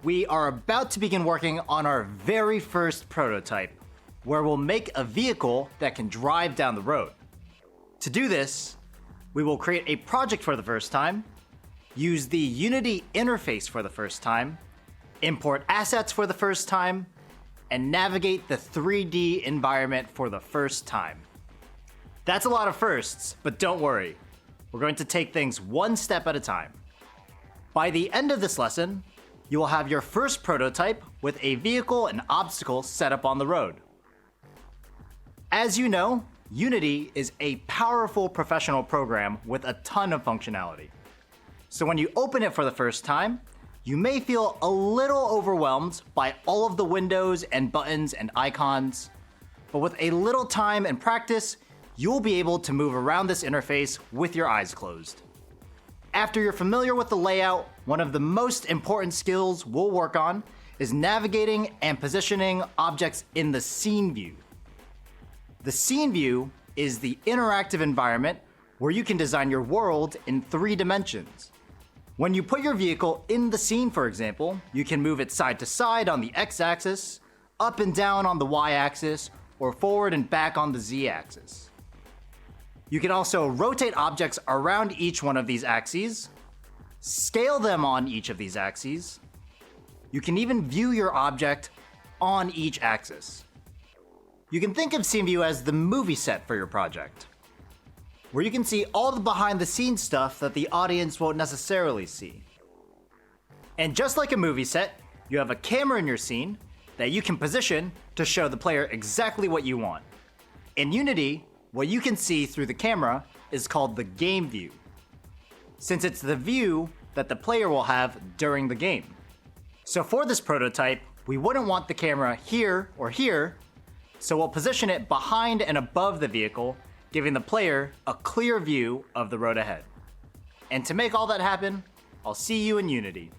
we are about to begin working on our very first prototype, where we'll make a vehicle that can drive down the road. To do this, we will create a project for the first time, use the Unity interface for the first time, import assets for the first time, and navigate the 3D environment for the first time. That's a lot of firsts, but don't worry. We're going to take things one step at a time. By the end of this lesson, you will have your first prototype with a vehicle and obstacle set up on the road. As you know, Unity is a powerful professional program with a ton of functionality. So when you open it for the first time, you may feel a little overwhelmed by all of the windows and buttons and icons, but with a little time and practice, you'll be able to move around this interface with your eyes closed. After you're familiar with the layout, one of the most important skills we'll work on is navigating and positioning objects in the scene view. The scene view is the interactive environment where you can design your world in 3 dimensions. When you put your vehicle in the scene, for example, you can move it side to side on the x-axis, up and down on the y-axis, or forward and back on the z-axis. You can also rotate objects around each one of these axes, scale them on each of these axes. You can even view your object on each axis. You can think of Scene View as the movie set for your project, where you can see all the behind the scenes stuff that the audience won't necessarily see. And just like a movie set, you have a camera in your scene that you can position to show the player exactly what you want. In Unity, what you can see through the camera is called the game view, since it's the view that the player will have during the game. So for this prototype, we wouldn't want the camera here or here, so we'll position it behind and above the vehicle, giving the player a clear view of the road ahead. And to make all that happen, I'll see you in Unity.